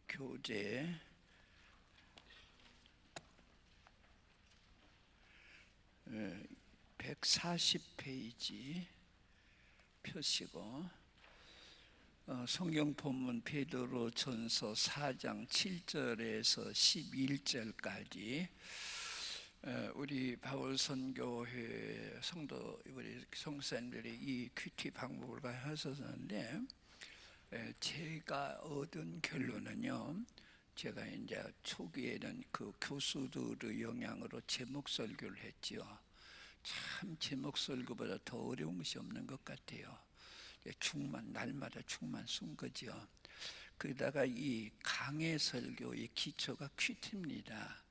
교재 140페이지 펴시고 성경 본문 베드로전서 4장 7절에서 11절까지 우리 바울 선교회 성도 우리 성사님들이 이 큐티 방법을 하셨는데 제가 얻은 결론은요. 제가 이제 초기에는 그 교수들의 영향으로 제목 설교를 했지요. 참 제목 설교보다 더 어려운 것이 없는 것 같아요. 날마다 충만 쓴 거죠. 그러다가 이 강해 설교의 기초가 큐티입니다.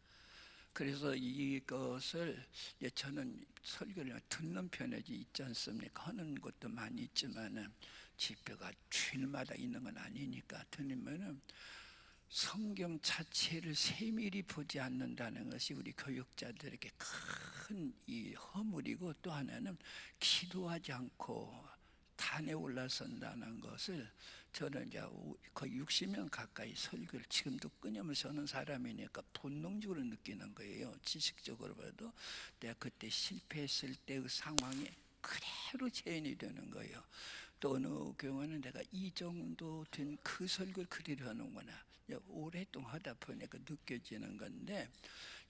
그래서 이것을 저는 설교를 듣는 편이지 있지 않습니까? 하는 것도 많이 있지만은 집회가 주일마다 있는 건 아니니까 들으면은 성경 자체를 세밀히 보지 않는다는 것이 우리 교육자들에게 큰 이 허물이고, 또 하나는 기도하지 않고 단에 올라선다는 것을 저는 이제 거의 60년 가까이 설교를 지금도 끊임없이 하는 사람이니까 본능적으로 느끼는 거예요. 지식적으로 봐도 내가 그때 실패했을 때의 상황이 그대로 재현이 되는 거예요. 또 어느 경우는 내가 이 정도 된 그 설교를 그대로 하는구나, 오랫동안 하다 보니까 느껴지는 건데,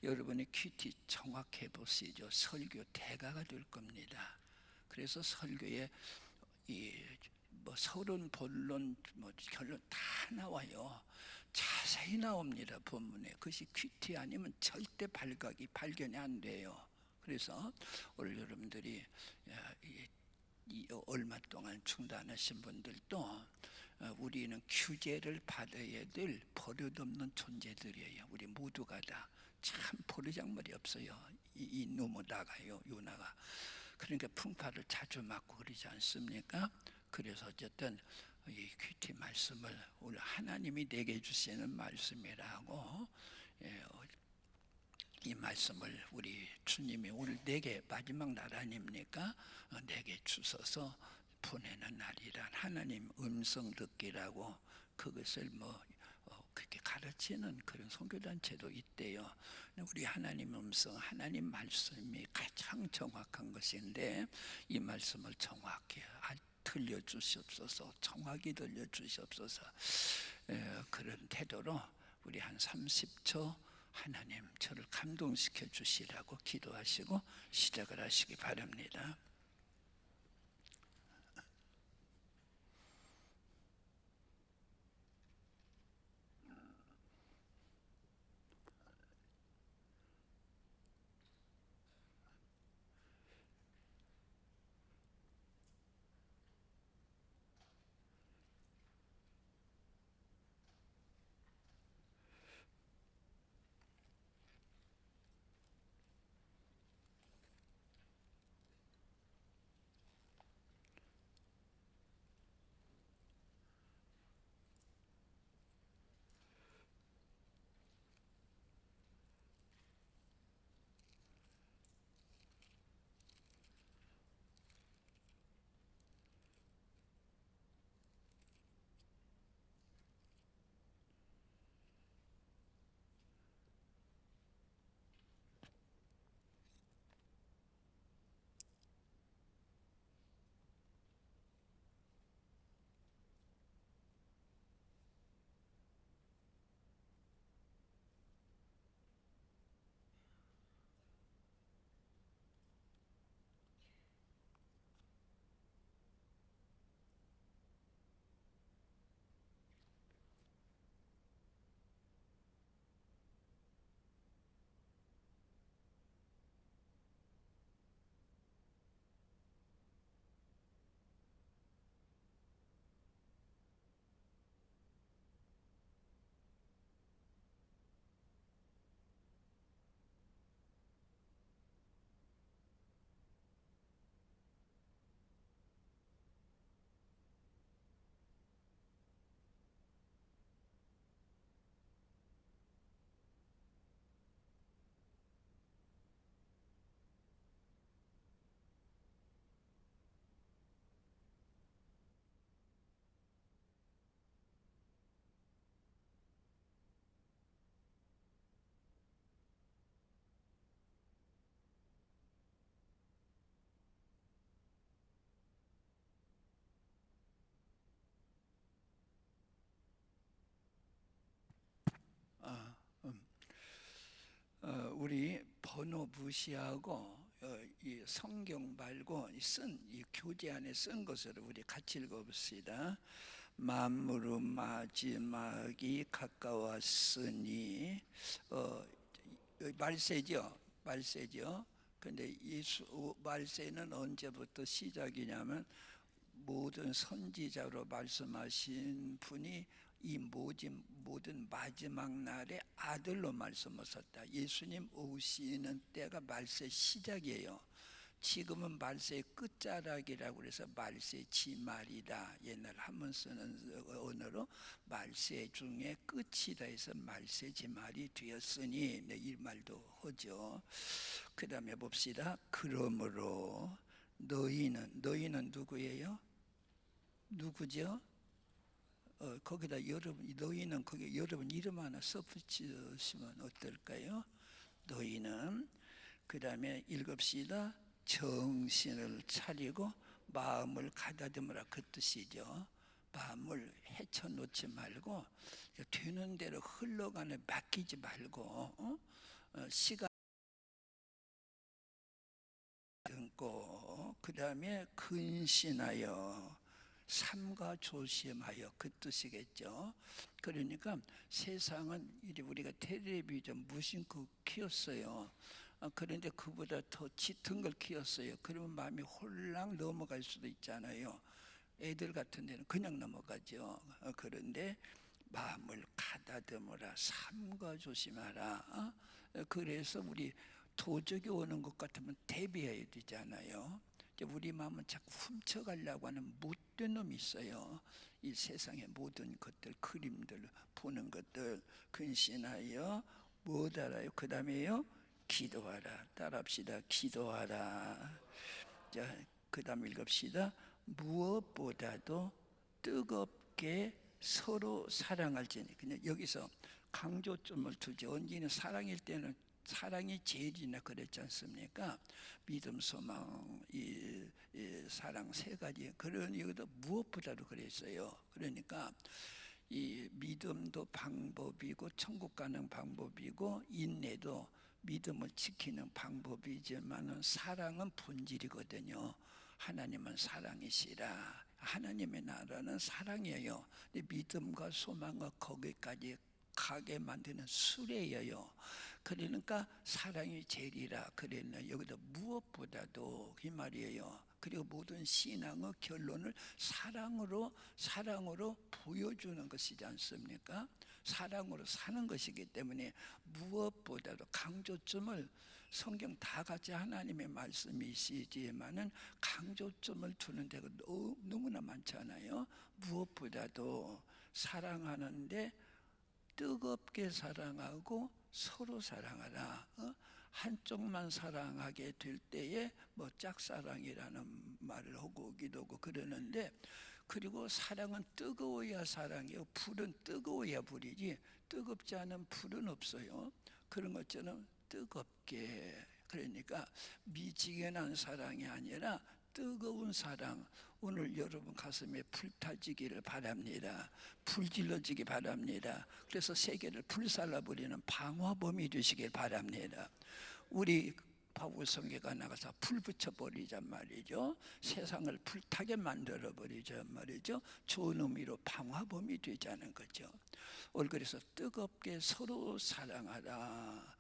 여러분이 큐티 정확해 보시죠. 설교 대가가 될 겁니다. 그래서 설교에 서론, 본론, 결론 다 나와요. 자세히 나옵니다. 본문에. 그것이 큐티 아니면 절대 발견이 안 돼요. 그래서 오늘 여러분들이 얼마 동안 중단하신 분들도 우리는 규제를 받아야 될 버릇없는 존재들이에요. 우리 모두가 다 참 버르장머리 없어요. 이 놈에다가요, 요나가. 그러니까 풍파를 자주 맞고 그러지 않습니까? 그래서 어쨌든 이 큐티 말씀을 오늘 하나님이 내게 주시는 말씀이라고, 이 말씀을 우리 주님이 오늘 내게 마지막 날 아닙니까? 내게 주셔서 보내는 날이란 하나님 음성 듣기라고, 그것을 그렇게 가르치는 그런 선교단체도 있대요. 우리 하나님 음성, 하나님 말씀이 가장 정확한 것인데, 이 말씀을 정확히 들려주시옵소서, 정확히 들려주시옵소서. 그런 태도로 우리 한 30초 하나님 저를 감동시켜 주시라고 기도하시고 시작을 하시기 바랍니다. 우리 번호 무시하고 이 성경 말고 이 교재 안에 쓴 것으로 우리 같이 읽어봅시다. 만물의 마지막이 가까웠으니 말세죠. 말세죠. 근데 예수 말세는 언제부터 시작이냐면 모든 선지자로 말씀하신 분이 이 모든 마지막 날에 아들로 말씀하셨다. 예수님 오시는 때가 말세 시작이에요. 지금은 말세의 끝자락이라고 해서 말세 지말이다. 옛날 한문 쓰는 언어로 말세 중에 끝이다 해서 말세 지말이 되었으니 이 말도 하죠. 그 다음에 봅시다. 그러므로 너희는 누구예요? 누구죠? 거기다 여러분, 너희는 거기 여러분 이름 하나 써붙이시면 어떨까요? 너희는. 그 다음에 읽읍시다. 정신을 차리고 마음을 가다듬으라, 그 뜻이죠. 마음을 헤쳐놓지 말고 되는 대로 흘러가는 맡기지 말고 시간 끊고, 그 다음에 근신하여 삼가 조심하여, 그 뜻이겠죠. 그러니까 세상은 우리가 텔레비전 무심코 키웠어요. 그런데 그보다 더 짙은 걸 키웠어요. 그러면 마음이 홀랑 넘어갈 수도 있잖아요. 애들 같은 데는 그냥 넘어가죠. 그런데 마음을 가다듬으라, 삼가 조심하라. 그래서 우리 도적이 오는 것 같으면 대비해야 되잖아요. 우리 마음은 자꾸 훔쳐가려고 하는 못된 놈이 있어요. 이 세상의 모든 것들, 그림들, 보는 것들 근신하여 못 알아요. 그 다음에요, 기도하라. 따라합시다. 기도하라. 자, 그 다음 읽읍시다. 무엇보다도 뜨겁게 서로 사랑할지니. 그냥 여기서 강조점을 두죠. 언제는 사랑일 때는 사랑이 제일이나 그랬지 않습니까? 믿음, 소망, 사랑 세 가지. 그런 여기도 무엇보다도 그랬어요. 그러니까 이 믿음도 방법이고 천국 가는 방법이고 인내도 믿음을 지키는 방법이지만은 사랑은 본질이거든요. 하나님은 사랑이시라. 하나님의 나라는 사랑이에요. 근데 믿음과 소망과 거기까지 가게 만드는 수레예요. 그러니까 사랑이 제일이라 그랬나. 여기도 무엇보다도 이 말이에요. 그리고 모든 신앙의 결론을 사랑으로 보여주는 것이지 않습니까? 사랑으로 사는 것이기 때문에 무엇보다도 강조점을, 성경 다 같이 하나님의 말씀이시지만은 강조점을 두는 데가 너무나 많잖아요. 무엇보다도 사랑하는데 뜨겁게 사랑하고 서로 사랑하라. 한쪽만 사랑하게 될 때에 뭐 짝사랑이라는 말을 하고 오기도 하고 그러는데, 그리고 사랑은 뜨거워야 사랑이요, 불은 뜨거워야 불이지 뜨겁지 않은 불은 없어요. 그런 것처럼 뜨겁게, 그러니까 미지근한 사랑이 아니라 뜨거운 사랑. 오늘 여러분 가슴에 불 타지기를 바랍니다. 불 질러지기 바랍니다. 그래서 세계를 불살라버리는 방화범이 되시길 바랍니다. 우리 바울 성계가 나가서 불 붙여버리잔 말이죠. 세상을 불타게 만들어버리잔 말이죠. 좋은 의미로 방화범이 되자는 거죠. 오늘 그래서 뜨겁게 서로 사랑하라.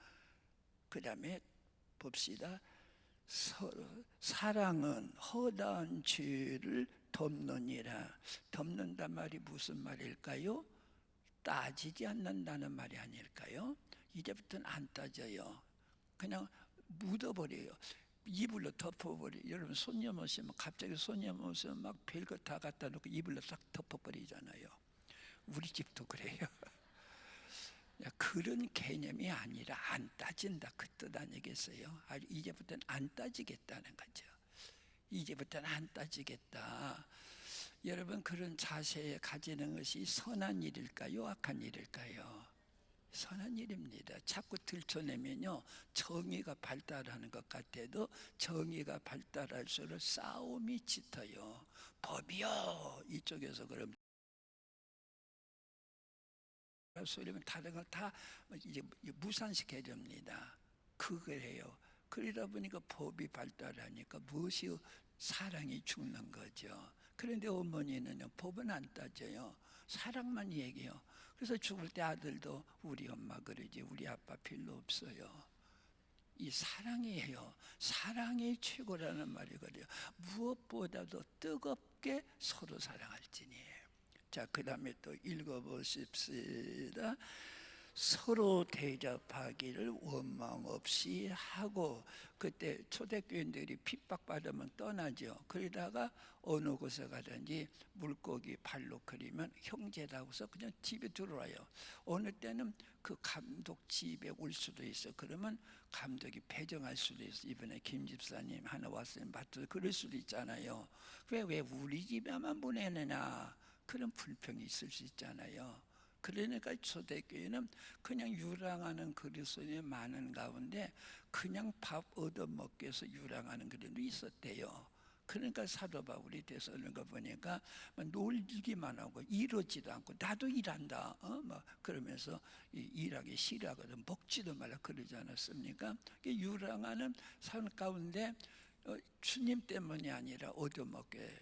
그 다음에 봅시다. 사랑은 허다한 죄를 덮느니라. 덮는단 말이 무슨 말일까요? 따지지 않는다는 말이 아닐까요? 이제부터는 안 따져요. 그냥 묻어버려요. 이불로 덮어버려요. 여러분 손님 오시면 갑자기 손님 오시면 막 별거 다 갖다 놓고 이불로 딱 덮어버리잖아요. 우리 집도 그래요. 그런 개념이 아니라 안 따진다, 그 뜻 아니겠어요? 이제부터는 안 따지겠다는 거죠. 이제부터는 안 따지겠다. 여러분 그런 자세에 가지는 것이 선한 일일까요? 악한 일일까요? 선한 일입니다. 자꾸 들춰내면요, 정의가 발달하는 것 같아도 정의가 발달할수록 싸움이 짙어요. 법이요 이쪽에서 그럼 소리면 다른 걸 다 이제 무산시켜야 됩니다. 그거예요. 그러다 보니까 법이 발달하니까 무엇이 사랑이 죽는 거죠. 그런데 어머니는요, 법은 안 따져요. 사랑만 얘기해요. 그래서 죽을 때 아들도 우리 엄마 그러지 우리 아빠 필요 없어요. 이 사랑이에요. 사랑이 최고라는 말이거든요. 무엇보다도 뜨겁게 서로 사랑할지니에요. 자, 그 다음에 또 읽어보십시다. 서로 대접하기를 원망 없이 하고, 그때 초대교인들이 핍박받으면 떠나죠. 그러다가 어느 곳에 가든지 물고기 발로 그리면 형제라고 해서 그냥 집에 들어와요. 어느 때는 그 감독 집에 올 수도 있어. 그러면 감독이 배정할 수도 있어. 이번에 김 집사님 하나 왔어요. 맞죠? 그럴 수도 있잖아요. 왜 우리 집에만 보내느냐, 그런 불평이 있을 수 있잖아요. 그러니까 초대교회는 그냥 유랑하는 그리스도인이 많은 가운데 그냥 밥 얻어먹기 위해서 유랑하는 그리스도인도 있었대요. 그러니까 사도 바울이 데살로니가 보니까 놀기만 하고 이러지도 않고 나도 일한다, 막 그러면서 일하기 싫어하거든. 먹지도 말라 그러지 않았습니까? 유랑하는 삶 가운데 주님 때문이 아니라 얻어먹게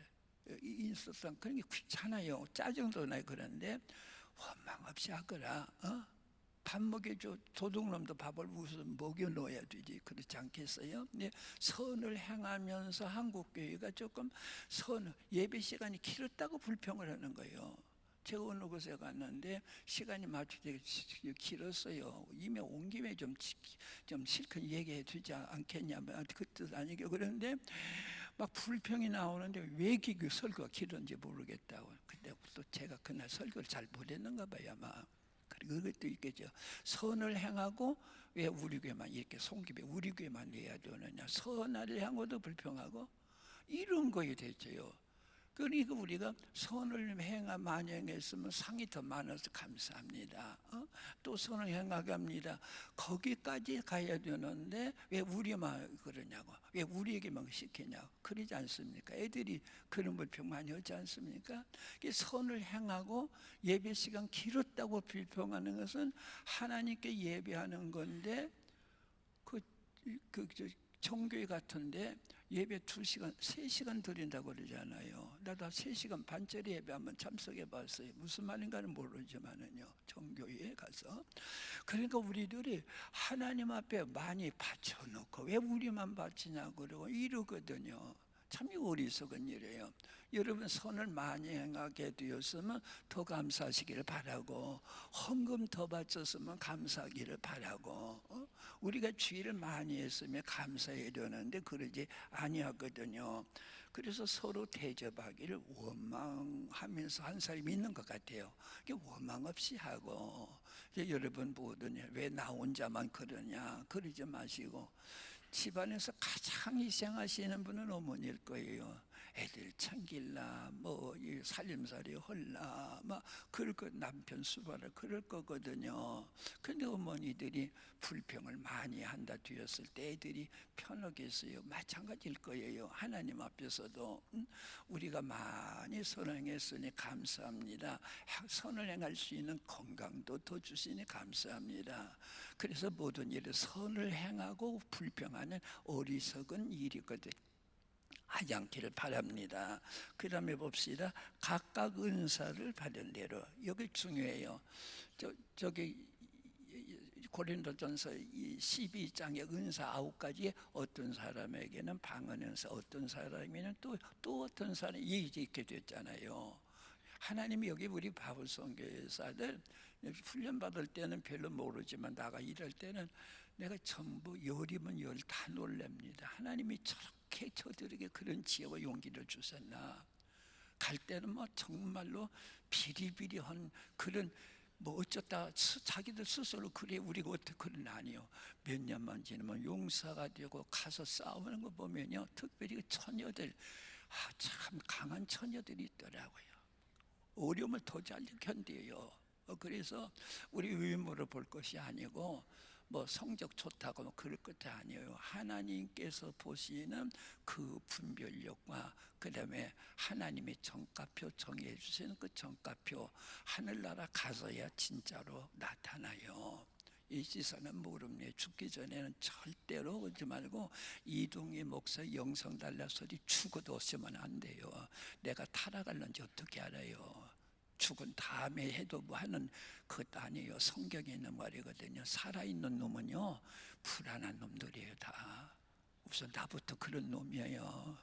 있었던 그런 게 귀찮아요. 짜증도 나요. 그런데 원망 없이 하거라. 밥 먹여줘. 도둑놈도 밥을 무슨 먹여 놓아야 되지. 그렇지 않겠어요? 근데 선을 행하면서 한국 교회가 조금 예배 시간이 길었다고 불평을 하는 거예요. 제가 어느 곳에 갔는데 시간이 맞추기 길었어요. 이미 온 김에 좀 실컷 얘기해 주지 않겠냐, 그 뜻 아니게. 그런데 막 불평이 나오는데 왜 그 설교가 길었는지 모르겠다고. 근데 또 제가 그날 설교를 잘 못했는가 봐요, 아마. 그리고 그것도 있겠죠. 선을 행하고 왜 우리 교회만 이렇게 송기배 우리 교회만 해야 되느냐, 선을 향하고도 불평하고 이런 거에 대체요. 그러니까 우리가 선을 많이 행했으면 상이 더 많아서 감사합니다. 또 선을 행하갑니다. 거기까지 가야 되는데 왜 우리만 그러냐고, 왜 우리에게만 시키냐고. 그러지 않습니까? 애들이 그런 불평 많이 하지 않습니까? 선을 행하고 예배 시간 길었다고 불평하는 것은 하나님께 예배하는 건데, 종교회 같은데 예배 2시간, 3시간 드린다고 그러잖아요. 나도 3시간 반짜리 예배 한번 참석해 봤어요. 무슨 말인가는 모르지만은요, 종교회에 가서. 그러니까 우리들이 하나님 앞에 많이 바쳐놓고 왜 우리만 바치냐고 그러고 이러거든요. 참 어리석은 일이에요. 여러분 선을 많이 행하게 되었으면 더 감사하시기를 바라고, 헌금 더 바쳤으면 감사하기를 바라고, 우리가 주의를 많이 했으면 감사해야 되는데 그러지 아니하거든요. 그래서 서로 대접하기를 원망하면서 한 사람이 있는 것 같아요. 원망 없이 하고, 여러분 보더니 왜 나 혼자만 그러냐 그러지 마시고, 집안에서 가장 희생하시는 분은 어머니일 거예요. 애들 챙길라, 살림살이 헐라, 막 그럴 거, 남편 수발을 그럴 거거든요. 근데 어머니들이 불평을 많이 한다 되었을 때 애들이 편하겠어요. 마찬가지일 거예요. 하나님 앞에서도 우리가 많이 선행했으니 감사합니다. 선을 행할 수 있는 건강도 더 주시니 감사합니다. 그래서 모든 일에 선을 행하고 불평하는 어리석은 일이거든. 하지 않기를 바랍니다. 그 다음에 봅시다. 각각 은사를 받은 대로. 여기 중요해요. 저기 고린도전서 12장의 은사 9가지에 어떤 사람에게는 방언 은사, 어떤 사람에게는 또 어떤 사람이 이렇게 됐잖아요. 하나님이 여기 우리 바울 선교사들 훈련 받을 때는 별로 모르지만 나가 일할 때는 내가 전부 열이면 열 다 놀랍니다. 하나님이 저렇게 저들에게 그런 지혜와 용기를 주셨나. 갈 때는 정말로 비리비리한 그런 어쩌다 자기들 스스로 그래 우리가 어떻게 그런 아니요. 몇 년만 지나면 용사가 되고 가서 싸우는 거 보면요, 특별히 처녀들, 참 강한 처녀들이 있더라고요. 어려움을 더 잘 견뎌요. 그래서 우리 외모를 볼 것이 아니고 성적 좋다고 그럴 것이 아니에요. 하나님께서 보시는 그 분별력과 그 다음에 하나님의 정가표 정해 주시는 그 정가표, 하늘나라 가서야 진짜로 나타나요. 이 지사는 모릅니다. 죽기 전에는 절대로 오지 말고 이동희 목사 영성 달라 소리 죽어도 오시면 안 돼요. 내가 타락할는지 어떻게 알아요? 죽은 다음에 해도 뭐 하는 그것도 아니에요. 성경에 있는 말이거든요. 살아있는 놈은요 불안한 놈들이에요. 다 우선 나부터 그런 놈이에요.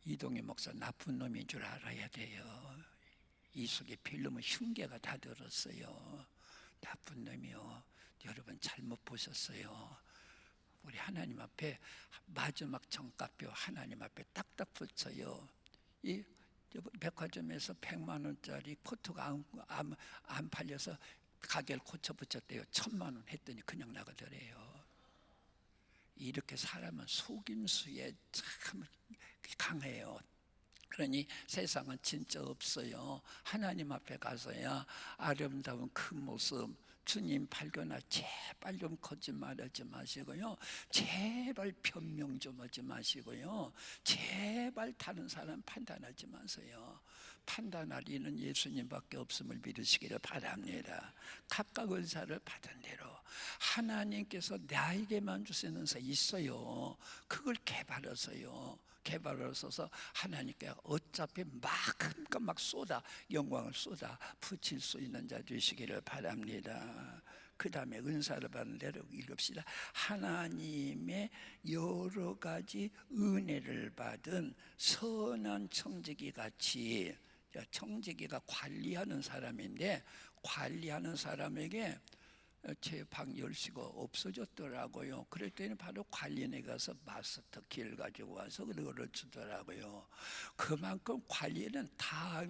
이동희 목사 나쁜 놈인 줄 알아야 돼요. 이 속에 필름은 흉계가 다 들었어요. 나쁜 놈이요. 여러분 잘못 보셨어요. 우리 하나님 앞에 마지막 정가표 하나님 앞에 딱딱 붙여요. 이 백화점에서 100만 원짜리 코트가 안 팔려서 가게를 고쳐 붙였대요. 1000만 원 했더니 그냥 나가더래요. 이렇게 사람은 속임수에 참 강해요. 그러니 세상은 진짜 없어요. 하나님 앞에 가서야 아름다운 그 모습 주님 발견하 제발 좀 거짓말하지 마시고요. 제발 변명 좀 하지 마시고요. 제발 다른 사람 판단하지 마세요. 판단할 이는 예수님밖에 없음을 믿으시기를 바랍니다. 각각 은사를 받은 대로 하나님께서 나에게만 주시는 은사 있어요. 그걸 개발하셔서 하나님께 어차피 막 쏟아 영광을 쏟아 붙일 수 있는 자 되시기를 바랍니다. 그 다음에 은사를 받은 대로 읽읍시다. 하나님의 여러 가지 은혜를 받은 선한 청지기 같이, 청지기가 관리하는 사람인데 관리하는 사람에게 제 방 열쇠가 없어졌더라고요. 그랬더니 바로 관리인에 가서 마스터 키를 가지고 와서 그걸 주더라고요. 그만큼 관리는 다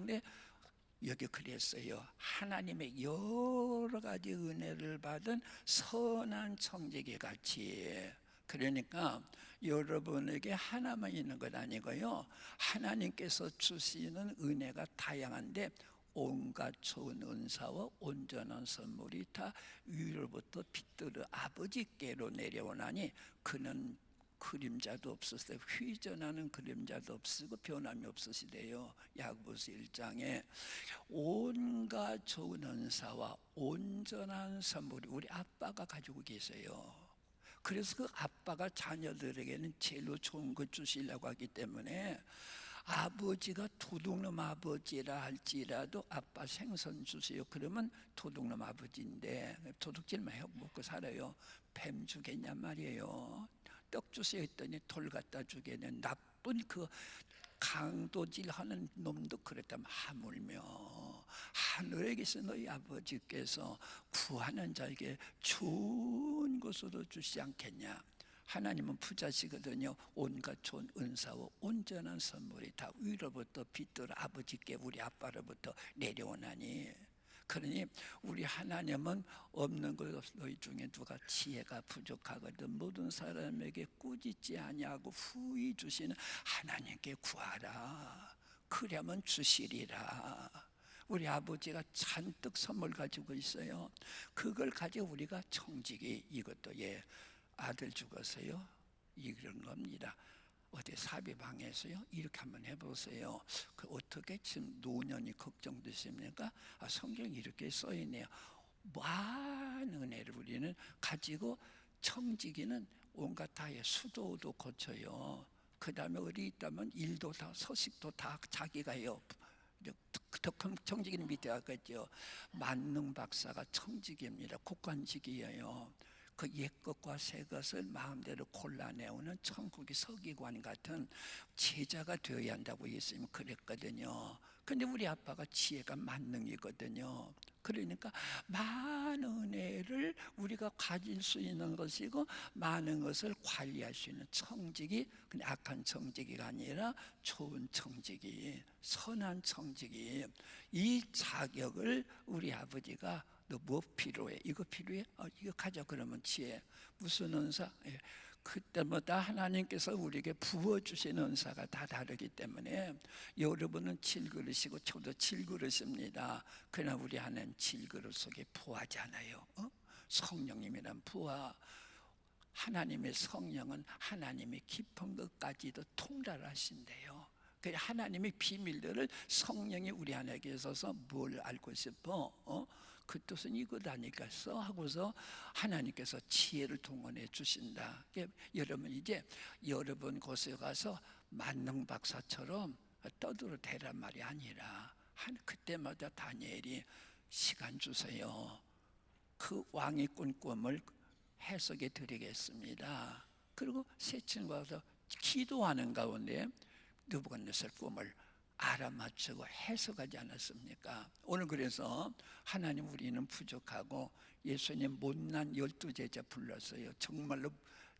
여기 그랬어요. 하나님의 여러 가지 은혜를 받은 선한 청지기 같이. 그러니까 여러분에게 하나만 있는 것 아니고요. 하나님께서 주시는 은혜가 다양한데 온갖 좋은 은사와 온전한 선물이 다 위로부터 빛들어 아버지께로 내려오나니 그는 그림자도 없으시되 휘전하는 그림자도 없으시고 변함이 없으시대요. 야고보서 1장에 온갖 좋은 은사와 온전한 선물이 우리 아빠가 가지고 계세요. 그래서 그 아빠가 자녀들에게는 제일로 좋은 것 주시려고 하기 때문에 아버지가 도둑놈 아버지라 할지라도 아빠 생선 주세요. 그러면 도둑놈 아버지인데 도둑질만 해 먹고 살아요. 뱀 주겠냔 말이에요. 떡 주세요 했더니 돌 갖다 주겠네. 나쁜 그 강도질 하는 놈도 그랬다면 하물며 하늘에 계신 너희 아버지께서 구하는 자에게 좋은 것으로 주시지 않겠냐. 하나님은 부자시거든요. 온갖 좋은 은사와 온전한 선물이 다 위로부터 빛들어 아버지께 우리 아빠로부터 내려오나니. 그러니 우리 하나님은 없는 것 너희 중에 누가 지혜가 부족하거든 모든 사람에게 꾸짖지 아니하고 후히 주시는 하나님께 구하라. 그러면 주시리라. 우리 아버지가 잔뜩 선물 가지고 있어요. 그걸 가지고 우리가 청지기 이것도 아들 죽었어요. 이런 겁니다. 어디 사비방에서요. 이렇게 한번 해보세요. 그 어떻게 지금 노년이 걱정되십니까? 성경이 이렇게 써있네요. 많은 은혜를 우리는 가지고 청지기는 온갖 다의 수도도 고쳐요. 그 다음에 어디 있다면 일도 다 서식도 다 자기가 해요. 더 청지기는 밑에 가겠죠. 만능 박사가 청지기입니다. 국관직이에요. 그 옛것과 새것을 마음대로 골라내오는 천국의 서기관 같은 제자가 되어야 한다고 예수님은 그랬거든요. 근데 우리 아빠가 지혜가 만능이거든요. 그러니까 많은 은혜를 우리가 가질 수 있는 것이고 많은 것을 관리할 수 있는 청지기, 근데 악한 청지기가 아니라 좋은 청지기, 선한 청지기, 이 자격을 우리 아버지가 너 뭐 필요해? 이거 필요해? 이거 가져. 그러면 지혜. 무슨 은사? 그때마다 하나님께서 우리에게 부어주시는 은사가 다 다르기 때문에 여러분은 7그릇이고 저도 7그릇입니다. 그러나 우리 하나님 7그릇 속에 부하지 않아요. 성령님이란 부하. 하나님의 성령은 하나님의 깊은 것까지도 통달하신대요. 하나님의 비밀들을 성령이 우리 안에 계셔서 뭘 알고 싶어? 그 뜻은 이거다니까서 하고서 하나님께서 지혜를 동원해 주신다. 여러분 이제 여러분 곳에 가서 만능 박사처럼 떠들어 대란 말이 아니라 그때마다 다니엘이 시간 주세요. 그 왕이 꾼 꿈을 해석해 드리겠습니다. 그리고 세 친구가 와서 기도하는 가운데 느부갓네살 꿈을 알아맞히고 해석하지 않았습니까? 오늘 그래서 하나님 우리는 부족하고 예수님 못난 12제자 불렀어요. 정말로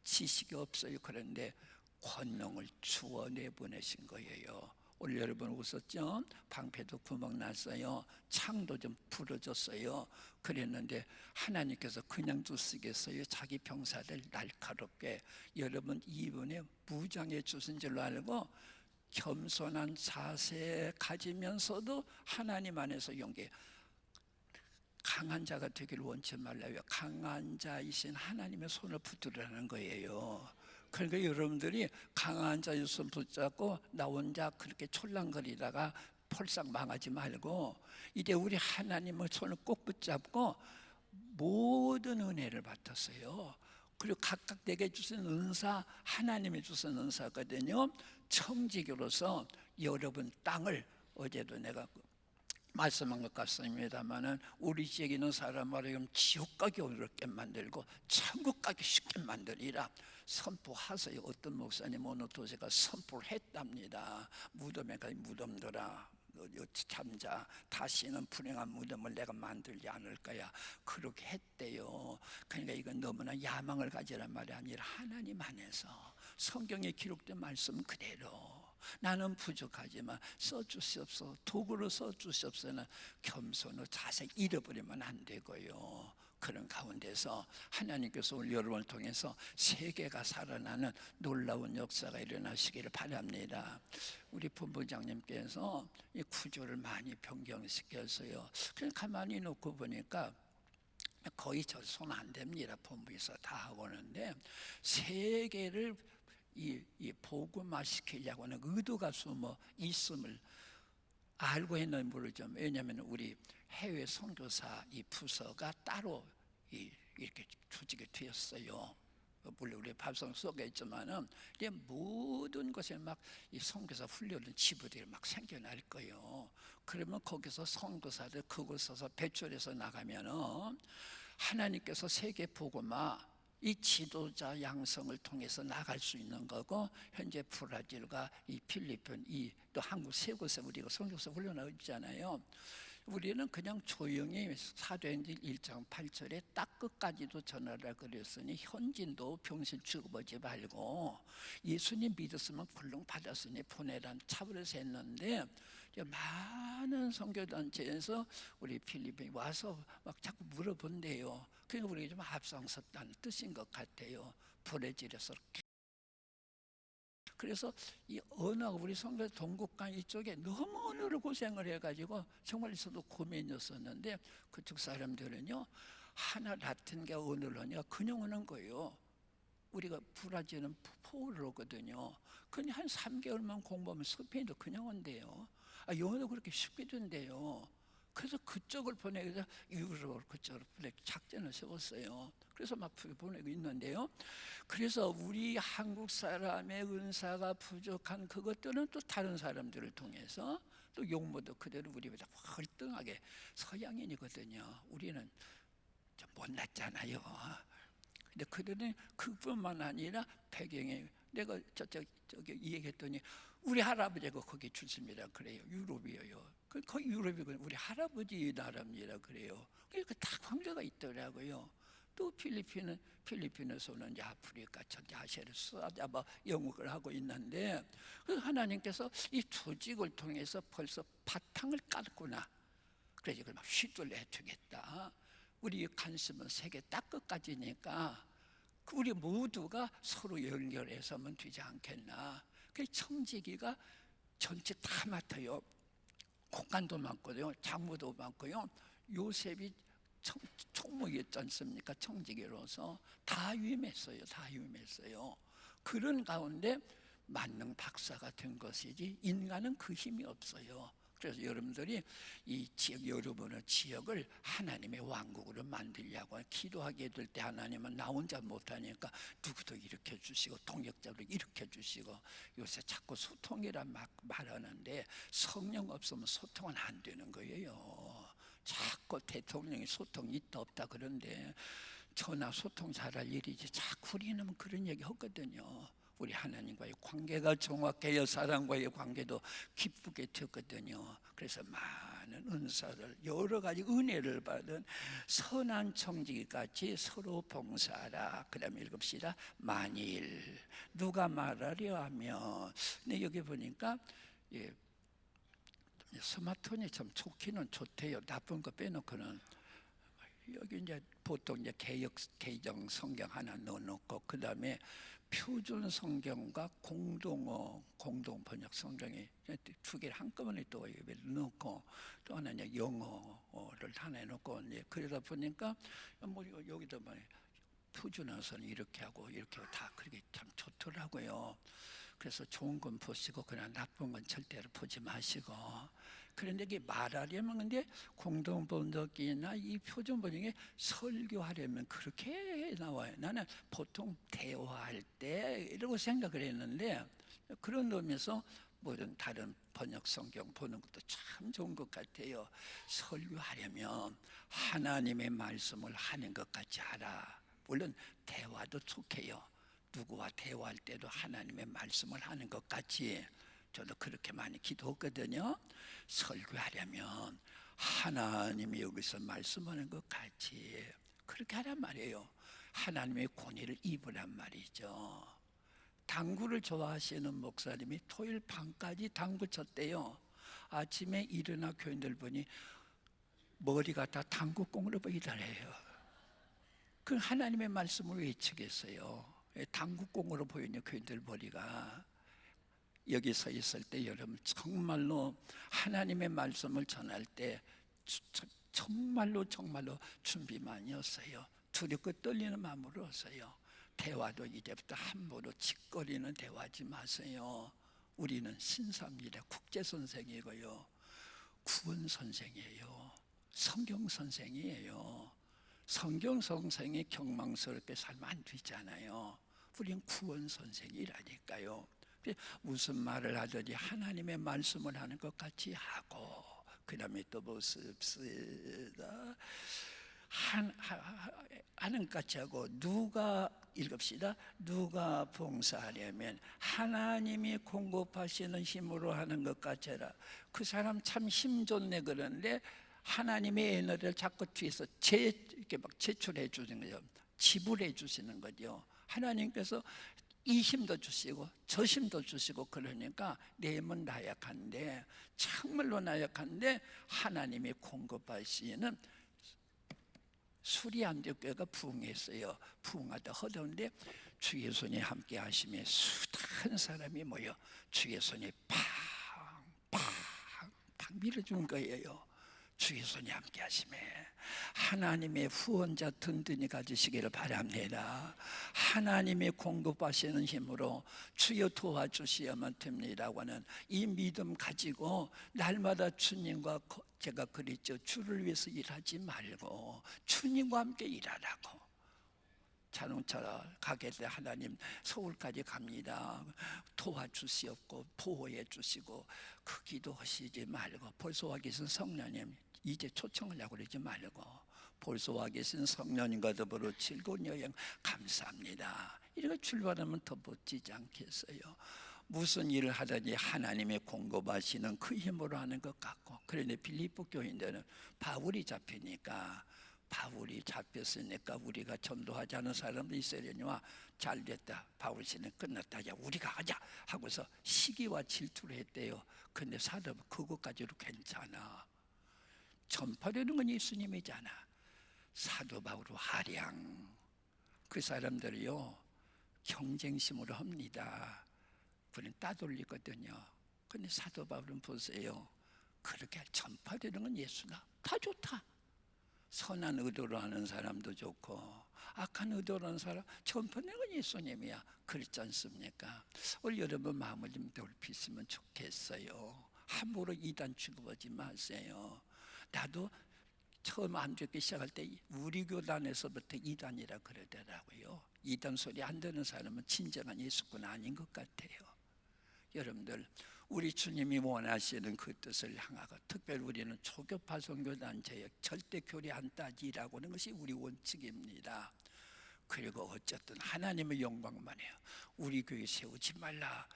지식이 없어요. 그런데 권능을 주어 내보내신 거예요. 오늘 여러분 웃었죠? 방패도 구멍 났어요. 창도 좀 부러졌어요. 그랬는데 하나님께서 그냥 두시겠어요? 자기 병사들 날카롭게 여러분 이분에 무장해 주신 줄로 알고 겸손한 자세 가지면서도 하나님 안에서 용기, 강한 자가 되기를 원치 말라요. 강한 자이신 하나님의 손을 붙들으라는 거예요. 그러니까 여러분들이 강한 자의 손 붙잡고 나 혼자 그렇게 촐랑거리다가 폴싹 망하지 말고 이제 우리 하나님의 손을 꼭 붙잡고 모든 은혜를 받았어요. 그리고 각각 내게 주신 은사, 하나님이 주신 은사거든요. 청지기로서 여러분 땅을, 어제도 내가 말씀한 것 같습니다만은 우리 지역에 있는 사람 말하면 지옥 가기 어렵게 만들고 천국 가기 쉽게 만들리라 선포하세요. 어떤 목사님 어느 도시가 선포를 했답니다. 무덤에 가 무덤들아 잠자 다시는 불행한 무덤을 내가 만들지 않을 거야. 그렇게 했대요. 그러니까 이건 너무나 야망을 가지란 말이 아니라 하나님 안에서 성경에 기록된 말씀 그대로 나는 부족하지만 써주시옵소서, 도구로 써주시옵소서는 겸손으로 자세 잃어버리면 안 되고요. 그런 가운데서 하나님께서 오늘 여러분을 통해서 세계가 살아나는 놀라운 역사가 일어나시기를 바랍니다. 우리 본부장님께서 이 구조를 많이 변경시켰어요. 그냥 가만히 놓고 보니까 거의 저 손 안 됩니다. 본부에서 다 하고 있는데 세계를 이 복음화시키려고 하는 의도가 숨어 있음을 알고 했는지 모르죠. 왜냐하면 우리 해외 선교사 이 부서가 따로 이렇게 조직이 되었어요. 물론 우리 밥상 속에 있지만은 이제 모든 것에 막 이 선교사 훈련을 지부들이 막 생겨날 거예요. 그러면 거기서 선교사들 그곳에서 배출해서 나가면은 하나님께서 세계 복음화 이 지도자 양성을 통해서 나갈 수 있는 거고 현재 브라질과 이 필리핀 또 한국 세 곳에 우리가 선교사 훈련하고 있잖아요. 우리는 그냥 조용히 사도행전 1장 8절에 딱 끝까지도 전하라 그랬으니 현진도 병실 취급하지 말고 예수님 믿었으면 굴렁 받았으니 보내란 차원에서 했는데 많은 선교단체에서 우리 필리핀에 와서 막 자꾸 물어본대요. 그러니까 우리가 좀 앞장섰다는 뜻인 것 같아요. 브라질에서 그래서 이 언어가 우리 선교 동국간 이쪽에 너무 언어를 고생을 해가지고 정말 있어도 고민이었었는데 그쪽 사람들은요 하나 라틴 게 언어를 하니까 그냥 오는 거예요. 우리가 브라질은 포로거든요. 그냥 한 3개월만 공부하면 스페인도 그냥 온대요. 영어도 그렇게 쉽게 된대요. 그래서 그쪽을 보내서 유럽을 그쪽으로 보내기 작전을 세웠어요. 그래서 막 보내고 있는데요. 그래서 우리 한국 사람의 은사가 부족한 그것들은 또 다른 사람들을 통해서 또 용모도 그대로 우리보다 월등하게 서양인이거든요. 우리는 좀 못났잖아요. 근데 그들은 그뿐만 아니라 배경에 내가 저기 얘기했더니 우리 할아버지가 거기 출신이라 그래요. 유럽이에요. 거기 유럽이고 우리 할아버지 나라입니다. 그래요. 그러니까 다 관계가 있더라고요. 또 필리핀에서는 이제 아프리카, 전체 아시아를 쏘아잡아 영국을 하고 있는데 하나님께서 이 조직을 통해서 벌써 바탕을 깔구나. 그래서 이걸 막 휘둘러 해주겠다. 우리 관심은 세계 딱 끝까지니까 우리 모두가 서로 연결해서면 되지 않겠나. 그 청지기가 전체 다 맡아요. 공간도 많고요, 장부도 많고요. 요셉이 총무였지 않습니까? 청지기로서 다 유임했어요. 다 유임했어요. 그런 가운데 만능 박사가 된 것이지 인간은 그 힘이 없어요. 그래서 여러분들이 이 지역, 여러분의 지역을 하나님의 왕국으로 만들려고 기도하게 될 때 하나님은 나 혼자 못하니까 누구도 일으켜 주시고 동역자를 일으켜 주시고, 요새 자꾸 소통이란 막 말하는데 성령 없으면 소통은 안 되는 거예요. 자꾸 대통령이 소통이 있다 없다 그런데 전화 소통 잘할 일이지 자꾸 우리는 그런 얘기 하거든요. 우리 하나님과의 관계가 정확해요. 사람과의 관계도 기쁘게 되었거든요. 그래서 많은 은사를, 여러 가지 은혜를 받은 선한 청지기같이 서로 봉사하라. 그 다음에 읽읍시다. 만일 누가 말하려 하면, 근데 여기 보니까 스마트폰이 참 좋기는 좋대요. 나쁜 거 빼놓고는. 여기 이제 보통 이제 개정 성경 하나 넣어놓고, 그 다음에 표준 성경과 공동어, 공동 번역 성경이 두 개를 한꺼번에 또 넣고, 또 하나 이제 영어를 하나 해놓고, 이제 그러다 보니까 뭐 여기도 뭐 표준어서는 이렇게 하고 이렇게 하고 다 그렇게 참 좋더라고요. 그래서 좋은 건 보시고 그냥 나쁜 건 절대로 보지 마시고. 그런데 이게 말하려면 근데 공동 번역이나 이 표준 번역에 설교하려면 그렇게 나와요. 나는 보통 대화할 때 이러고 생각을 했는데, 그런 의미에서 뭐든 다른 번역 성경 보는 것도 참 좋은 것 같아요. 설교하려면 하나님의 말씀을 하는 것 같이 하라. 물론 대화도 좋게요. 누구와 대화할 때도 하나님의 말씀을 하는 것 같이. 저도 그렇게 많이 기도했거든요. 설교하려면 하나님이 여기서 말씀하는 것 같이 그렇게 하란 말이에요. 하나님의 권위를 입으란 말이죠. 당구를 좋아하시는 목사님이 토요일 밤까지 당구 쳤대요. 아침에 일어나 교인들 보니 머리가 다 당구공으로 보이더래요. 그 하나님의 말씀을 외치겠어요. 당구공으로 보이는 교인들 머리가. 여기 서 있을 때 여러분 정말로 하나님의 말씀을 전할 때 정말로 준비 많이 했어요. 두렵고 떨리는 마음으로 했어요. 대화도 이제부터 함부로 짓거리는 대화하지 마세요. 우리는 신사입니다. 국제선생이고요, 구원선생이에요, 성경선생이에요. 성경선생이 경망스럽게 살면 안 되잖아요. 우린 구원선생이라니까요. 무슨 말을 하든지 하나님의 말씀을 하는 것 같이 하고, 그 다음에 또 무엇입시다 하는 것 같이 하고, 누가 읽읍시다. 누가 봉사하려면 하나님이 공급하시는 힘으로 하는 것 같이 해라. 그 사람 참 힘 좋네 그러는데 하나님의 에너지를 자꾸 뒤에서 이렇게 막 제출해 주는 거죠. 지불해 주시는 거죠. 하나님께서 이 힘도 주시고 저 힘도 주시고, 그러니까 내 힘은 나약한데, 정말로 나약한데 하나님이 공급하시는 수리안디교회가 부흥했어요. 부흥하다 허던데 주의 손이 함께 하심에 수많은 사람이 모여 주의 손이 팡 밀어준 거예요. 주의 손이 함께 하심에 하나님의 후원자 든든히 가지시기를 바랍니다. 하나님의 공급하시는 힘으로 주여 도와주시야만 됩니다고 하는 이 믿음 가지고 날마다 주님과, 제가 그랬죠, 주를 위해서 일하지 말고 주님과 함께 일하라고. 자동차 가게 돼 하나님 서울까지 갑니다, 도와주시옵고 보호해 주시고, 그 기도하시지 말고 벌써 와 계신 성령님 이제 초청하려고 그러지 말고, 벌써 와 계신 성령님과 더불어 즐거운 여행 감사합니다. 이렇게 출발하면 더 멋지지 않겠어요? 무슨 일을 하든지 하나님의 공급하시는 그 힘으로 하는 것 같고. 그런데 빌립보 교인들은 바울이 잡혔으니까 우리가 전도하지 않은 사람도 있으려니와 잘됐다, 바울 씨는 끝났다, 야 우리가 하자 하고서 시기와 질투를 했대요. 근데 사도 그것까지도 괜찮아. 전파되는 건 예수님이잖아. 사도 바울 하량 그 사람들이요 경쟁심으로 합니다. 그는 따돌리거든요. 근데 사도 바울은 보세요, 그렇게 전파되는 건 예수나 다 좋다. 선한 의도로 하는 사람도 좋고 악한 의도로 하는 사람 전파되는 건 예수님이야. 그렇지 않습니까? 우리 여러분 마음을 좀 넓히시면 좋겠어요. 함부로 이단 취급하지 마세요. 나도 처음 안 듣기 시작할 때 우리 교단에서부터 이단이라 그러더라고요. 이단 소리 안 듣는 사람은 진정한 예수꾼 아닌 것 같아요. 여러분들, 우리 주님이 원하시는 그 뜻을 향하고, 특별히 우리는 초교파 선교단체의 절대 교리 안 따지라고 하는 것이 우리 원칙입니다. 그리고 어쨌든 하나님의 영광만 해요. 우리 교회 세우지 말라.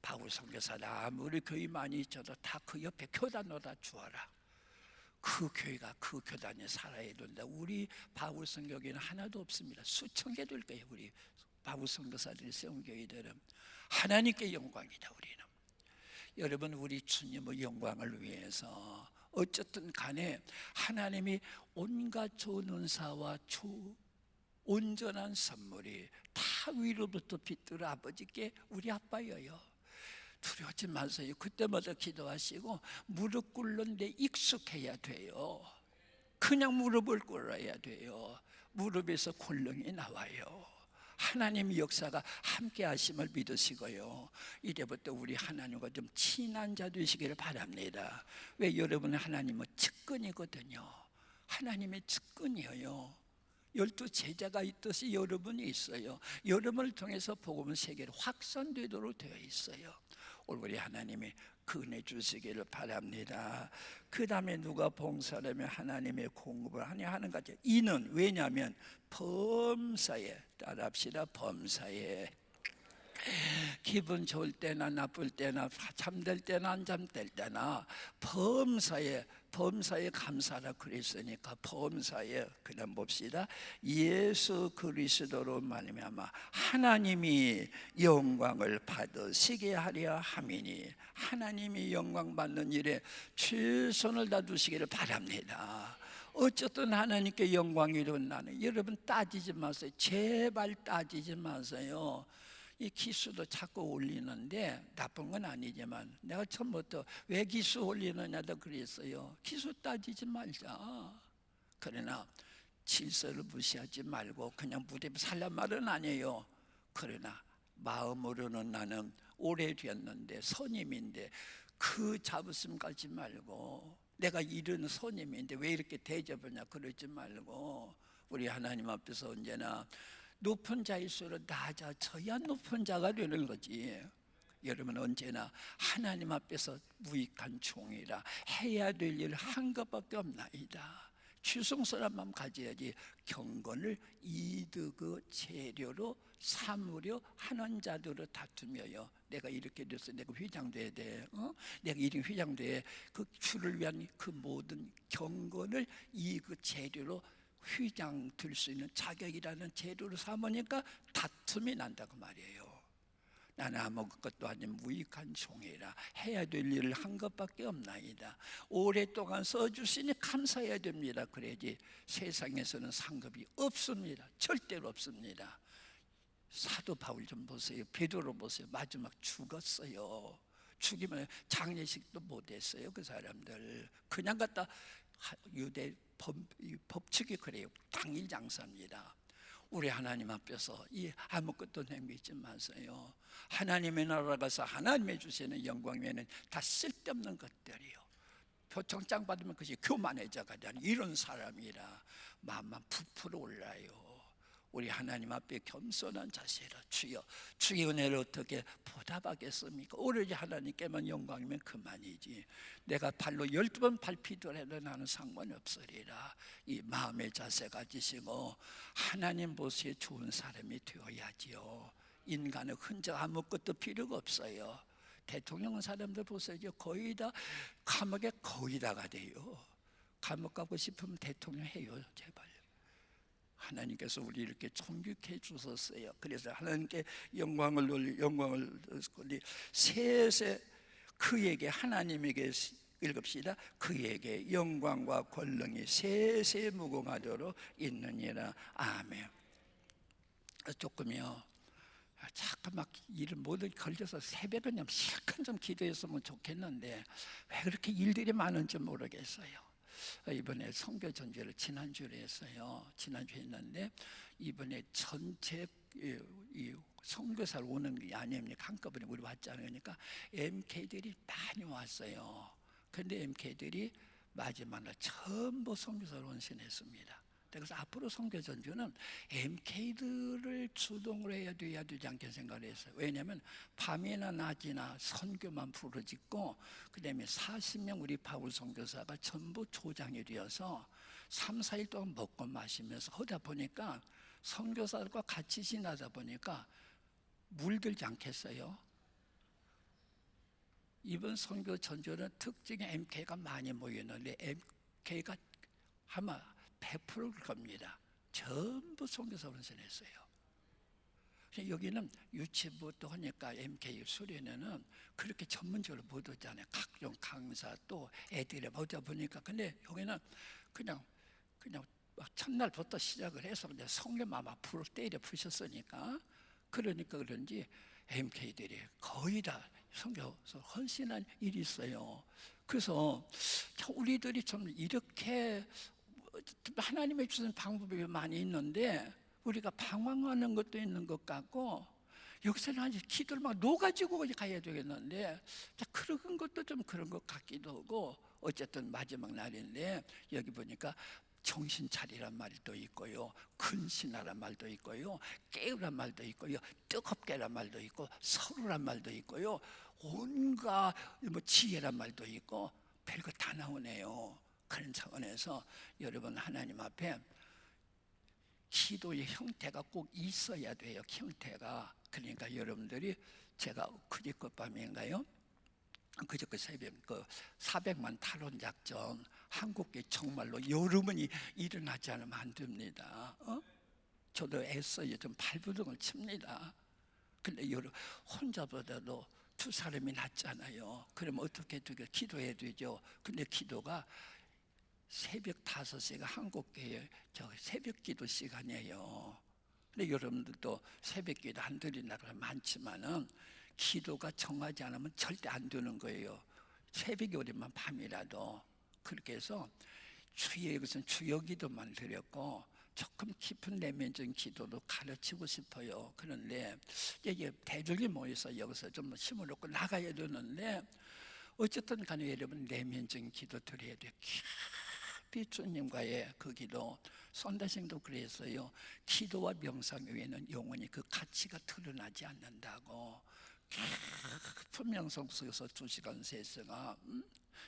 바울 선교사다 아무리 교회 많이 있어도 다 그 옆에 교단 놓아 주어라. 그 교회가 그 교단에 살아야 된다. 우리 바울 선교교회는 하나도 없습니다. 수천 개 될 거예요. 우리 바울 선교사들이 세운 교회들은 하나님께 영광이다. 우리는 여러분, 우리 주님의 영광을 위해서 어쨌든 간에 하나님이 온갖 좋은 은사와 온전한 선물이 다 위로부터 빛들어 아버지께 우리 아빠여요. 두려워하지 마세요. 그때마다 기도하시고 무릎 꿇는데 익숙해야 돼요. 그냥 무릎을 꿇어야 돼요. 무릎에서 권능이 나와요. 하나님의 역사가 함께 하심을 믿으시고요. 이제부터 우리 하나님과 좀 친한 자 되시기를 바랍니다. 왜? 여러분은 하나님의 측근이거든요. 하나님의 측근이에요. 12 제자가 있듯이 여러분이 있어요. 여러분을 통해서 복음은 세계로 확산되도록 되어 있어요. 올바리 하나님이 그 은혜 주시기를 바랍니다. 그 다음에 누가 봉사하면 하나님의 공급을 하냐 하는 거죠. 이는 왜냐하면 범사에, 따라합시다. 범사에, 기분 좋을 때나 나쁠 때나 잠들 때나 안 잠들 때나 범사에 감사하라 그랬으니까 범사에, 그다음 봅시다. 예수 그리스도로 말미암아 하나님이 영광을 받으시게 하려 함이니, 하나님이 영광 받는 일에 최선을 다두시기를 바랍니다. 어쨌든 하나님께 영광이 일어나는, 여러분 따지지 마세요. 제발 따지지 마세요. 이 기수도 자꾸 올리는데 나쁜 건 아니지만, 내가 처음부터 왜 기수 올리느냐도 그랬어요. 기수 따지지 말자. 그러나 질서를 무시하지 말고 그냥 무대에 살란 말은 아니에요. 그러나 마음으로는 나는 오래됐는데 선임인데 그 자부심 갖지 말고, 내가 이런 선임인데 왜 이렇게 대접하냐 그러지 말고, 우리 하나님 앞에서 언제나 높은 자일수록 낮아져야 높은 자가 되는 거지. 여러분, 언제나 하나님 앞에서 무익한 종이라 해야 될 일 한 것밖에 없나이다. 죄송스러운 마음 가져야지. 경건을 이득의 재료로 삼으려 하는 자들을 다투며요. 내가 이렇게 돼서 내가 회장돼야 돼. 내가 이렇게 회장돼. 그 주를 위한 그 모든 경건을 이익의 재료로 휘장 들 수 있는 자격이라는 재료를 삼으니까 다툼이 난다고 말이에요. 나는 아무것도 아닌 무익한 종이라 해야 될 일을 한 것밖에 없나이다. 오랫동안 써주시니 감사해야 됩니다. 그래야지. 세상에서는 상급이 없습니다. 절대로 없습니다. 사도 바울 좀 보세요. 베드로 보세요. 마지막 죽었어요. 죽이면 장례식도 못했어요. 그 사람들 그냥 갖다, 유대 법칙이 그래요. 당일 장사입니다. 우리 하나님 앞에서 이 아무것도 내미지 마세요. 하나님의 나라 가서 하나님의 주시는 영광 외에는 다 쓸데없는 것들이요. 표창장 받으면 그것이 교만해져가 되는 이런 사람이라 마음만 부풀어 올라요. 우리 하나님 앞에 겸손한 자세로, 주여 주의 은혜를 어떻게 보답하겠습니까? 오로지 하나님께만 영광이면 그만이지. 내가 발로 12번 밟히더라도 나는 상관없으리라. 이 마음의 자세 가지시고 하나님 보시기에 좋은 사람이 되어야지요. 인간의 흔적 아무것도 필요가 없어요. 대통령 사람들 보세요. 거의 다 감옥에 거의 다가 돼요. 감옥 가고 싶으면 대통령 해요. 제발. 하나님께서 우리 이렇게 존귀해 주셨어요. 그래서 하나님께 영광을 돌리 셋에 그에게, 하나님에게 읽읍시다. 그에게 영광과 권능이 세세 무궁하도록 있느니라. 아멘. 조금요, 자꾸 막 일을 모두 걸려서 새벽에 그냥 실컷 좀 기도했으면 좋겠는데 왜 그렇게 일들이 많은지 모르겠어요. 이번에 선교 전제를 지난주에 했어요. 지난주에 했는데 이번에 전체 이 선교사로 오는 게 아닙니까? 한꺼번에 우리 왔잖아요. 그러니까 MK들이 많이 왔어요. 근데 MK들이 마지막 날 전부 선교사로 헌신했습니다. 그래서 앞으로 선교 전주는 MK들을 주동으로 해야 되지 않게 생각을 했어요. 왜냐하면 밤이나 낮이나 선교만 부르짖고, 그 다음에 40명 우리 바울 선교사가 전부 조장이 되어서 3, 4일 동안 먹고 마시면서 하다 보니까, 선교사들과 같이 지나다 보니까 물들지 않겠어요? 이번 선교 전주는 특징이 MK가 많이 모였는데, MK가 아마 100%일 겁니다. 전부 선교사 헌신했어요. 여기는 유치부터 하니까 MK 수련회는 그렇게 전문적으로 못 오잖아요. 각종 강사 또 애들이 오다 보니까. 근데 여기는 그냥 첫날부터 시작을 해서 그냥 성령만 앞으로 때려 부셨으니까, 그러니까 그런지 MK들이 거의 다 선교서 헌신한 일이 있어요. 그래서 우리들이 좀 이렇게 하나님의 주신 방법이 많이 있는데, 우리가 방황하는 것도 있는 것 같고, 여기서는 아주 기도를 막 놓아가지고 가야 되겠는데, 그런 것도 좀 그런 것 같기도 하고. 어쨌든 마지막 날인데, 여기 보니까 정신 차리란 말도 있고요, 근신하란 말도 있고요, 깨우란 말도 있고요, 뜨겁게란 말도 있고, 서로란 말도 있고요, 온갖 지혜란 말도 있고, 별거 다 나오네요. 그런 차원에서 여러분, 하나님 앞에 기도의 형태가 꼭 있어야 돼요. 형태가. 그러니까 여러분들이, 제가 그저께 밤인가요? 그저께 새벽 400만 탈원 작전, 한국에 정말로 여러분이 일어나지 않으면 안 됩니다. 저도 애써요. 좀 발버둥을 칩니다. 근데 여러분, 혼자보다도 두 사람이 낫잖아요. 그럼 어떻게 기도해야 되죠? 근데 기도가 새벽 5시가 한국교회 새벽 기도 시간이에요. 근데 여러분들도 새벽 기도 안 드리는 나라가 많지만은, 기도가 정하지 않으면 절대 안 되는 거예요. 새벽이 오려면 밤이라도. 그렇게 해서 주의, 것은 주여 기도만 드렸고, 조금 깊은 내면적인 기도도 가르치고 싶어요. 그런데 이게 대중이 모여서 여기서 좀 힘을 얻고 나가야 되는데, 어쨌든 간에 여러분, 내면적인 기도 드려야 돼요. 깊이 주님과의 그 기도. 선대생도 그랬어요. 기도와 명상 외에는 영원히 그 가치가 드러나지 않는다고. 깊은 명상 속에서 2시간 3시간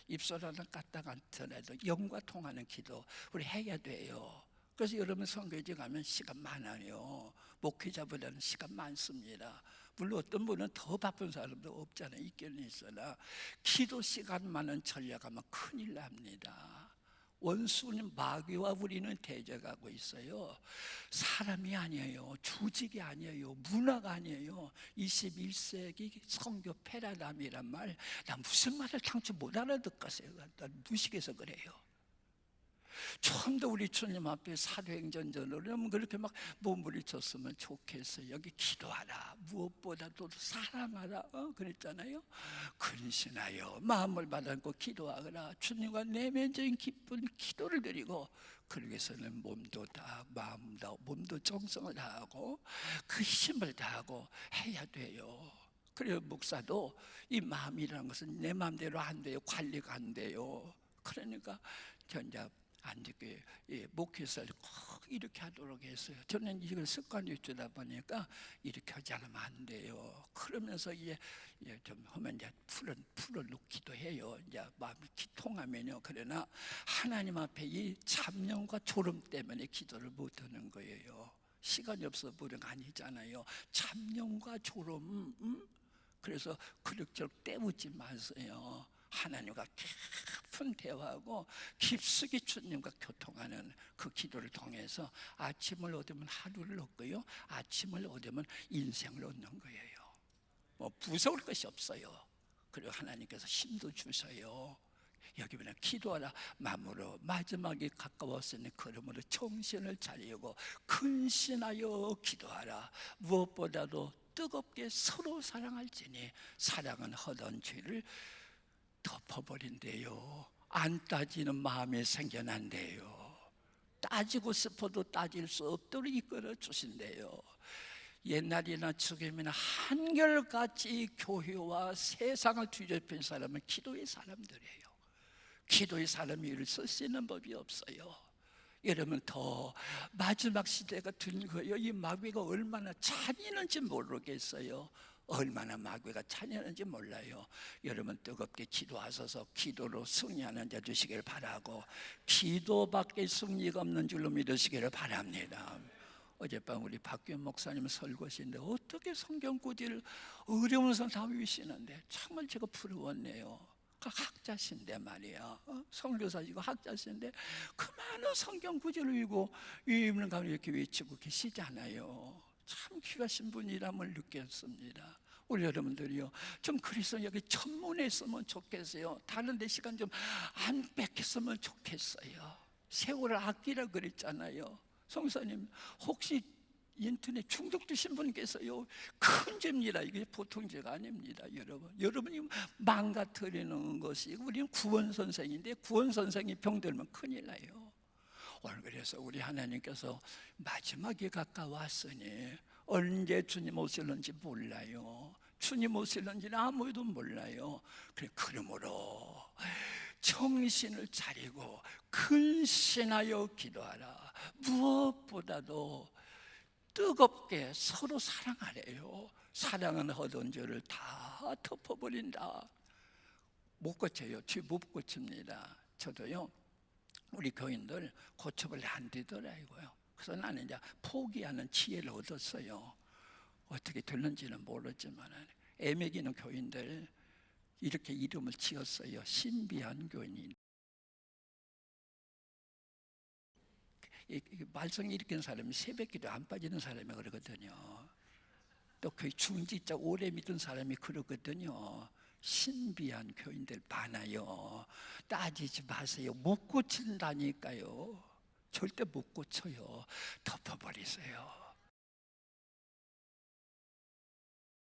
입술 하나 까딱 않더라도 영과 통하는 기도 우리 해야 돼요. 그래서 여러분, 선교지 가면 시간 많아요. 목회자보다는 시간 많습니다. 물론 어떤 분은 더 바쁜 사람도 없잖아요. 있기는 있으나 기도 시간 많은 전략하면 큰일 납니다. 원수는, 마귀와 우리는 대적하고 있어요. 사람이 아니에요. 조직이 아니에요. 문화가 아니에요. 21세기 선교 패러다임이란 말, 나 무슨 말을 당초 못 알아듣겠어요. 나 무식해서 그래요. 처음부터 우리 주님 앞에 사도행전전으로 그렇게 막 몸부림쳤으면 좋겠어요. 여기 기도하라, 무엇보다도 사랑하라, 그랬잖아요. 근신하여 마음을 받고 기도하거라. 주님과 내면적인 기쁜 기도를 드리고, 그러기 위해서는 몸도 다하고 마음도, 몸도 정성을 다하고 그 힘을 다하고 해야 돼요. 그래요. 목사도 이 마음이라는 것은 내 마음대로 안 돼요. 관리가 안 돼요. 그러니까 전자 안 듣게, 목회사를 꼭 이렇게 하도록 했어요. 저는 이걸 습관이 되다 보니까 이렇게 하지 않으면 안 돼요. 그러면서 좀 하면 이제 풀어놓기도 해요. 이제 마음이 통하면요. 그러나 하나님 앞에 이 잡념과 졸음 때문에 기도를 못 하는 거예요. 시간이 없어 보는 거 아니잖아요. 잡념과 졸음. 그래서 그럭저럭 때우지 마세요. 하나님과 깊은 대화하고 깊숙이 주님과 교통하는 그 기도를 통해서 아침을 얻으면 하루를 얻고요, 아침을 얻으면 인생을 얻는 거예요. 뭐 무서울 것이 없어요. 그리고 하나님께서 힘도 주셔요. 여기 보면 기도하라 마음으로, 마지막에 가까웠으니 그러므로 정신을 차리고 근신하여 기도하라. 무엇보다도 뜨겁게 서로 사랑할지니 사랑은 허던 죄를 덮어버린대요. 안 따지는 마음이 생겨난대요. 따지고 싶어도 따질 수 없도록 이끌어 주신대요. 옛날이나 지금이나 한결같이 교회와 세상을 뒤집힌 사람은 기도의 사람들이에요. 기도의 사람이 일을 쓸 수 있는 법이 없어요. 여러분, 더 마지막 시대가 든 거예요. 이 마귀가 얼마나 잔인한지 모르겠어요. 얼마나 마귀가 잔인한지 몰라요. 여러분, 뜨겁게 기도하셔서 기도로 승리하는 자 되시길 바라고, 기도밖에 승리가 없는 줄로 믿으시기를 바랍니다. 어젯밤 우리 박규현 목사님 설교하시는데 어떻게 성경 구절을 어려우면서 다 외우시는데 정말 제가 부러웠네요. 그 학자신데 말이야, 선교사시고 학자신데 그 많은 성경 구절을 외우고 외우는 가운데 이렇게 외치고 계시잖아요. 참 귀하신 분이람을 느꼈습니다. 우리 여러분들이요, 좀 그래서 여기 천문했으면 좋겠어요. 다른 데 시간 좀 안 뺏겼으면 좋겠어요. 세월을 아끼라 그랬잖아요. 성사님, 혹시 인터넷 중독되신 분 계세요? 큰 죄입니다. 이게 보통 죄가 아닙니다. 여러분이 망가뜨리는 것이, 우리는 구원선생인데 구원선생이 병들면 큰일 나요. 오늘 그래서 우리 하나님께서 마지막에 가까웠으니 언제 주님 오실는지 몰라요. 주님 오실는지는 아무도 몰라요. 그러므로 정신을 차리고 근신하여 기도하라. 무엇보다도 뜨겁게 서로 사랑하래요. 사랑은 허던 죄를 다 덮어버린다. 못 고쳐요. 죄 못 고칩니다. 저도요, 우리 교인들 고쳐볼 안 되더라고요. 그래서 나는 이제 포기하는 지혜를 얻었어요. 어떻게 됐는지는 모르지만 애매기는 교인들 이렇게 이름을 지었어요. 신비한 교인이. 말썽 일으키는 사람이 새벽기도 안 빠지는 사람이 그러거든요. 또 그 중지자 오래 믿은 사람이 그러거든요. 신비한 교인들 많아요. 따지지 마세요. 못 고친다니까요. 절대 못 고쳐요. 덮어버리세요.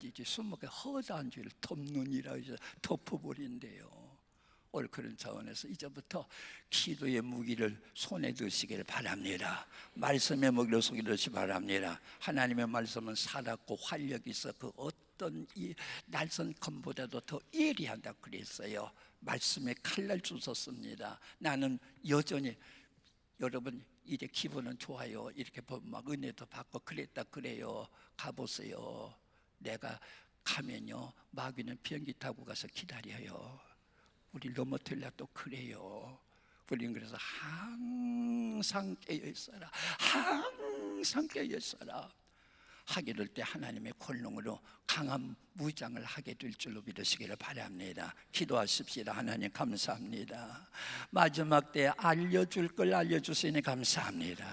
이제 수목에 허다한 죄를 덮는이라 해서 덮어버린대요. 오늘 그런 차원에서 이제부터 기도의 무기를 손에 드시기를 바랍니다. 말씀의 무기를 손에 드시기 바랍니다. 하나님의 말씀은 살았고 활력이 있어 그 어떤 이 날선 검보다도 더 예리한다 그랬어요. 말씀에 칼날 주셨습니다. 나는 여전히, 여러분 이제 기분은 좋아요. 이렇게 보면 막 은혜도 받고 그랬다 그래요. 가보세요. 내가 가면요, 마귀는 비행기 타고 가서 기다려요. 우리 넘어뜨려 또 그래요. 우리는 그래서 항상 깨어있어라. 항상 깨어있어라. 하게 될 때 하나님의 권능으로 강한 무장을 하게 될 줄로 믿으시기를 바랍니다. 기도하십시다. 하나님 감사합니다. 마지막 때 알려줄 걸 알려주시니 감사합니다.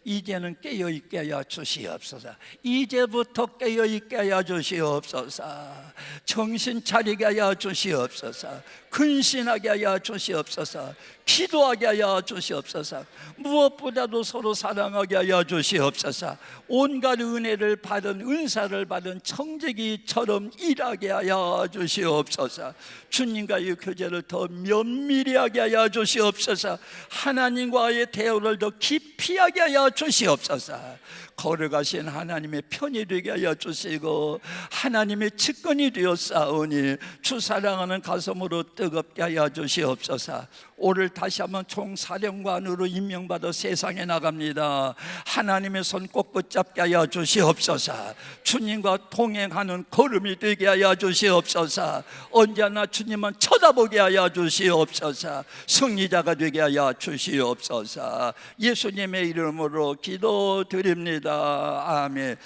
이제는 깨어있게 하여 주시옵소서. 이제부터 깨어있게 하여 주시옵소서. 정신 차리게 하여 주시옵소서. 근신하게 하여 주시옵소서. 기도하게 하여 주시옵소서. 무엇보다도 서로 사랑하게 하여 주시옵소서. 온갖 은혜를 받은, 은사를 받은 청지기처럼 일하게 하여 주시옵소서. 주님과의 교제를 더 면밀히 하게 하여 주시옵소서. 하나님과의 대화를 더 깊이 하게 하여 주시옵소서. 걸어가신 하나님의 편이 되게 하여 주시고 하나님의 측근이 되었사오니 주 사랑하는 가슴으로 뜨겁게 하여 주시옵소서. 오늘 다시 한번 총사령관으로 임명받아 세상에 나갑니다. 하나님의 손 꼭 붙잡게 하여 주시옵소서. 주님과 동행하는 걸음이 되게 하여 주시옵소서. 언제나 주님만 쳐다보게 하여 주시옵소서. 승리자가 되게 하여 주시옵소서. 예수님의 이름으로 기도드립니다. 아멘.